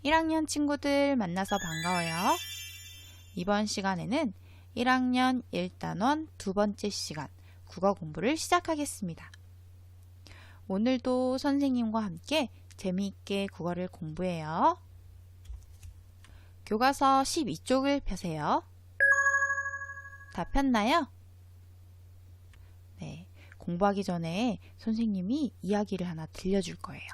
1학년 친구들 만나서 반가워요. 이번 시간에는 1학년 1단원 두 번째 시간 국어 공부를 시작하겠습니다. 오늘도 선생님과 함께 재미있게 국어를 공부해요. 교과서 12쪽을 펴세요. 다 폈나요? 네, 공부하기 전에 선생님이 이야기를 하나 들려줄 거예요.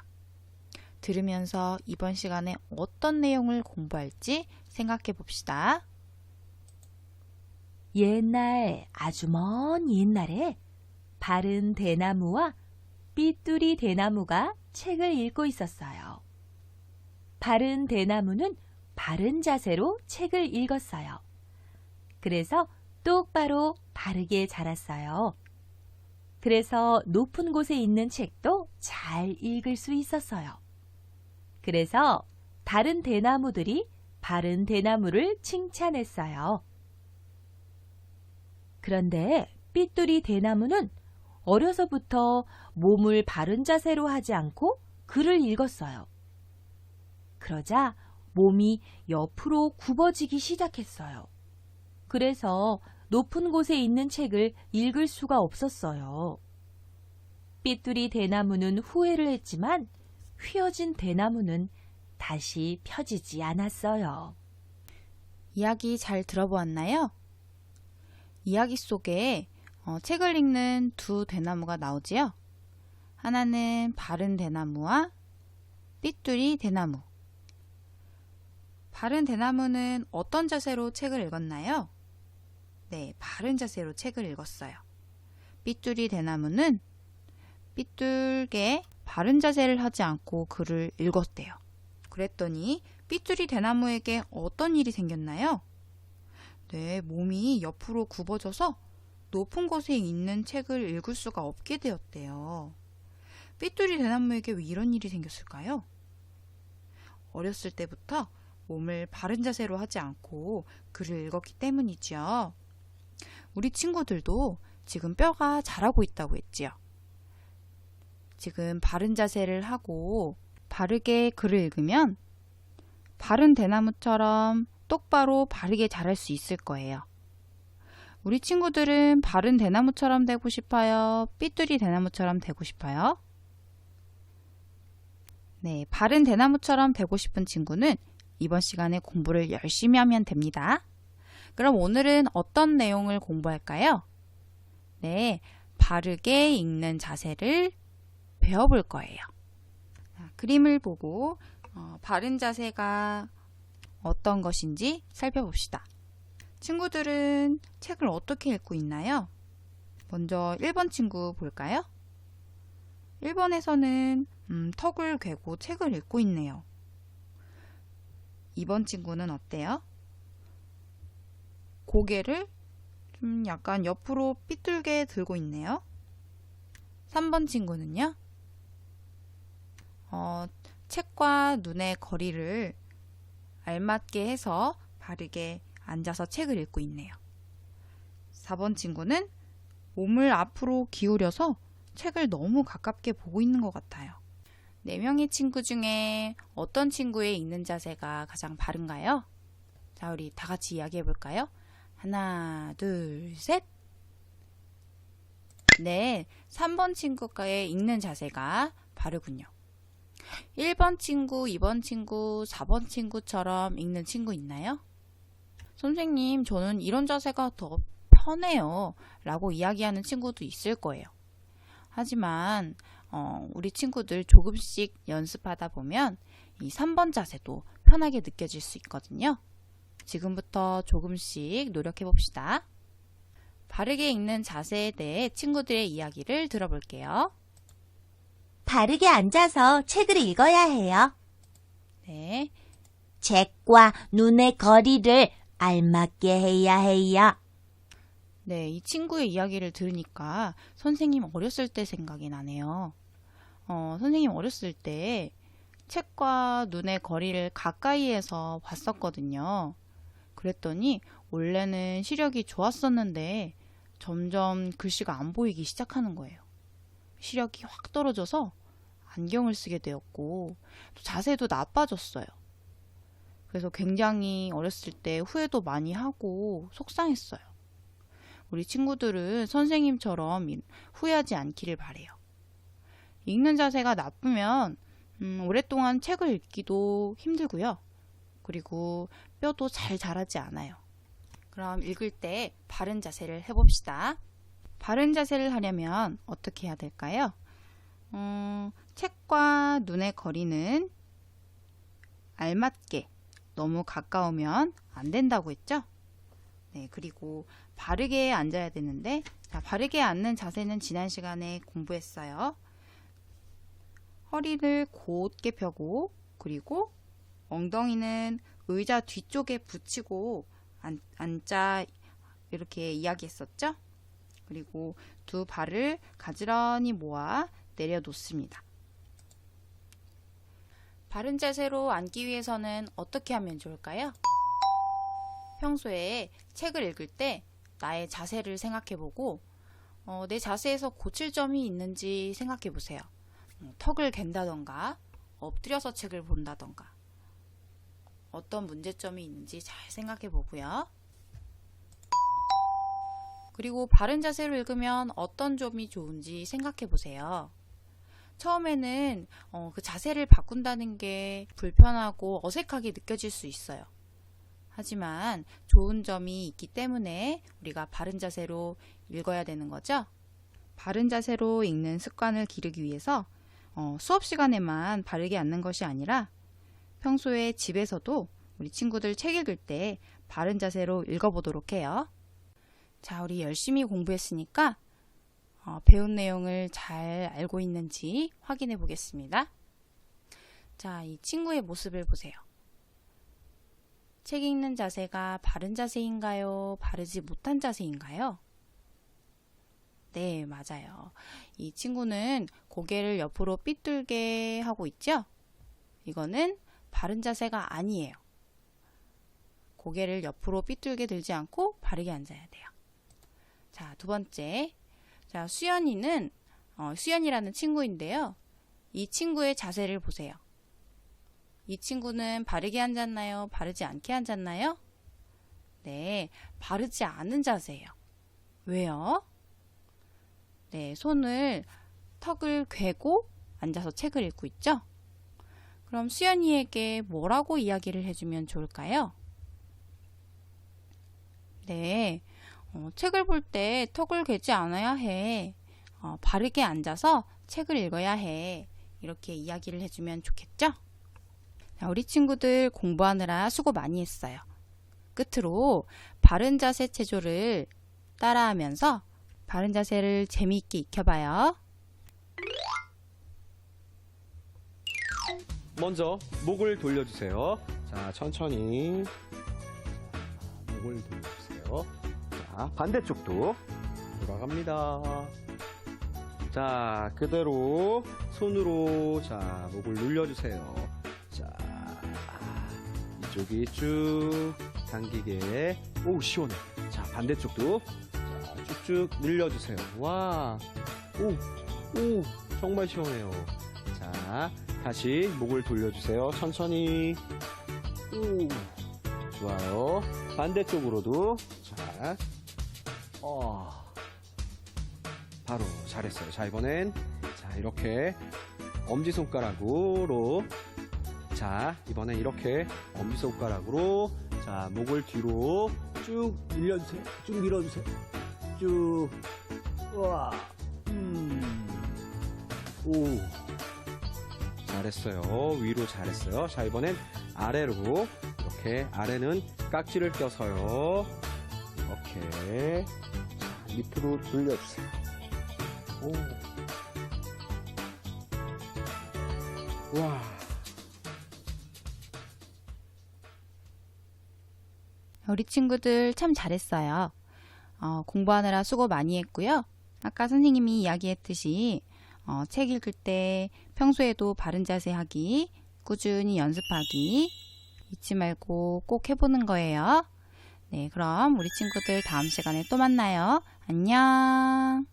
들으면서 이번 시간에 어떤 내용을 공부할지 생각해 봅시다. 옛날, 아주 먼 옛날에 바른 대나무와 삐뚤이 대나무가 책을 읽고 있었어요. 바른 대나무는 바른 자세로 책을 읽었어요. 그래서 똑바로 바르게 자랐어요. 그래서 높은 곳에 있는 책도 잘 읽을 수 있었어요. 그래서 다른 대나무들이 바른 대나무를 칭찬했어요. 그런데 삐뚤이 대나무는 어려서부터 몸을 바른 자세로 하지 않고 글을 읽었어요. 그러자 몸이 옆으로 굽어지기 시작했어요. 그래서 높은 곳에 있는 책을 읽을 수가 없었어요. 삐뚤이 대나무는 후회를 했지만 휘어진 대나무는 다시 펴지지 않았어요. 이야기 잘 들어보았나요? 이야기 속에 책을 읽는 두 대나무가 나오지요? 하나는 바른 대나무와 삐뚤이 대나무. 바른 대나무는 어떤 자세로 책을 읽었나요? 네, 바른 자세로 책을 읽었어요. 삐뚤이 대나무는 삐뚤게 바른 자세를 하지 않고 글을 읽었대요. 그랬더니 삐뚤이 대나무에게 어떤 일이 생겼나요? 네, 몸이 옆으로 굽어져서 높은 곳에 있는 책을 읽을 수가 없게 되었대요. 삐뚤이 대나무에게 왜 이런 일이 생겼을까요? 어렸을 때부터 몸을 바른 자세로 하지 않고 글을 읽었기 때문이지요. 우리 친구들도 지금 뼈가 자라고 있다고 했지요. 지금 바른 자세를 하고 바르게 글을 읽으면 바른 대나무처럼 똑바로 바르게 자랄 수 있을 거예요. 우리 친구들은 바른 대나무처럼 되고 싶어요? 삐뚤이 대나무처럼 되고 싶어요? 네, 바른 대나무처럼 되고 싶은 친구는 이번 시간에 공부를 열심히 하면 됩니다. 그럼 오늘은 어떤 내용을 공부할까요? 네, 바르게 읽는 자세를 배워볼 거예요. 그림을 보고 바른 자세가 어떤 것인지 살펴봅시다. 친구들은 책을 어떻게 읽고 있나요? 먼저 1번 친구 볼까요? 1번에서는 턱을 괴고 책을 읽고 있네요. 2번 친구는 어때요? 고개를 좀 약간 옆으로 삐뚤게 들고 있네요. 3번 친구는요? 책과 눈의 거리를 알맞게 해서 바르게 앉아서 책을 읽고 있네요. 4번 친구는 몸을 앞으로 기울여서 책을 너무 가깝게 보고 있는 것 같아요. 4명의 친구 중에 어떤 친구의 읽는 자세가 가장 바른가요? 자, 우리 다 같이 이야기해 볼까요? 하나, 둘, 셋. 네, 3번 친구의 읽는 자세가 바르군요. 1번 친구, 2번 친구, 4번 친구처럼 읽는 친구 있나요? 선생님, 저는 이런 자세가 더 편해요 라고 이야기하는 친구도 있을 거예요. 하지만 우리 친구들 조금씩 연습하다 보면 이 3번 자세도 편하게 느껴질 수 있거든요. 지금부터 조금씩 노력해 봅시다. 바르게 읽는 자세에 대해 친구들의 이야기를 들어볼게요. 바르게 앉아서 책을 읽어야 해요. 네, 책과 눈의 거리를 알맞게 해야 해요. 네, 이 친구의 이야기를 들으니까 선생님 어렸을 때 생각이 나네요. 선생님 어렸을 때 책과 눈의 거리를 가까이에서 봤었거든요. 그랬더니 원래는 시력이 좋았었는데 점점 글씨가 안 보이기 시작하는 거예요. 시력이 확 떨어져서 안경을 쓰게 되었고 또 자세도 나빠졌어요. 그래서 굉장히 어렸을 때 후회도 많이 하고 속상했어요. 우리 친구들은 선생님처럼 후회하지 않기를 바래요. 읽는 자세가 나쁘면 오랫동안 책을 읽기도 힘들고요. 그리고 뼈도 잘 자라지 않아요. 그럼 읽을 때 바른 자세를 해봅시다. 바른 자세를 하려면 어떻게 해야 될까요? 책과 눈의 거리는 알맞게 너무 가까우면 안 된다고 했죠? 네, 그리고 바르게 앉아야 되는데, 자, 바르게 앉는 자세는 지난 시간에 공부했어요. 허리를 곧게 펴고, 그리고 엉덩이는 의자 뒤쪽에 붙이고 앉자, 이렇게 이야기했었죠? 그리고 두 발을 가지런히 모아 내려놓습니다. 바른 자세로 앉기 위해서는 어떻게 하면 좋을까요? 평소에 책을 읽을 때 나의 자세를 생각해보고 내 자세에서 고칠 점이 있는지 생각해보세요. 턱을 갠다던가 엎드려서 책을 본다던가 어떤 문제점이 있는지 잘 생각해보고요. 그리고 바른 자세로 읽으면 어떤 점이 좋은지 생각해보세요. 처음에는 그 자세를 바꾼다는 게 불편하고 어색하게 느껴질 수 있어요. 하지만 좋은 점이 있기 때문에 우리가 바른 자세로 읽어야 되는 거죠. 바른 자세로 읽는 습관을 기르기 위해서 수업 시간에만 바르게 앉는 것이 아니라 평소에 집에서도 우리 친구들 책 읽을 때 바른 자세로 읽어보도록 해요. 자, 우리 열심히 공부했으니까 배운 내용을 잘 알고 있는지 확인해 보겠습니다. 자, 이 친구의 모습을 보세요. 책 읽는 자세가 바른 자세인가요? 바르지 못한 자세인가요? 네, 맞아요. 이 친구는 고개를 옆으로 삐뚤게 하고 있죠? 이거는 바른 자세가 아니에요. 고개를 옆으로 삐뚤게 들지 않고 바르게 앉아야 돼요. 자, 두 번째. 자, 수연이는 수연이라는 친구인데요. 이 친구의 자세를 보세요. 이 친구는 바르게 앉았나요? 바르지 않게 앉았나요? 네, 바르지 않은 자세예요. 왜요? 네, 턱을 괴고 앉아서 책을 읽고 있죠? 그럼 수연이에게 뭐라고 이야기를 해주면 좋을까요? 네, 책을 볼 때 턱을 괴지 않아야 해. 바르게 앉아서 책을 읽어야 해. 이렇게 이야기를 해주면 좋겠죠? 자, 우리 친구들 공부하느라 수고 많이 했어요. 끝으로 바른 자세 체조를 따라하면서 바른 자세를 재미있게 익혀봐요. 먼저 목을 돌려주세요. 자, 천천히 목을 돌려주세요. 자, 반대쪽도 돌아갑니다. 자, 그대로 손으로 자, 목을 눌려주세요. 자, 이쪽이 쭉 당기게. 오, 시원해. 자, 반대쪽도 자, 쭉쭉 늘려주세요. 와, 오, 정말 시원해요. 자, 다시 목을 돌려주세요. 천천히. 오, 좋아요. 반대쪽으로도. 자, 바로 잘했어요. 자, 이번엔 자, 이렇게 엄지손가락으로. 자, 이번엔 이렇게 엄지손가락으로 자, 목을 뒤로 쭉 밀려주세요. 쭉 밀어주세요. 쭉. 우와. 오. 잘했어요. 위로 잘했어요. 자, 이번엔 아래로. 이렇게 아래는 깍지를 껴서요. 이렇게. 자, 밑으로 돌려주세요. 오. 와. 우리 친구들 참 잘했어요. 공부하느라 수고 많이 했고요. 아까 선생님이 이야기했듯이 책 읽을 때 평소에도 바른 자세 하기, 꾸준히 연습하기 잊지 말고 꼭 해보는 거예요. 네, 그럼 우리 친구들 다음 시간에 또 만나요. 안녕.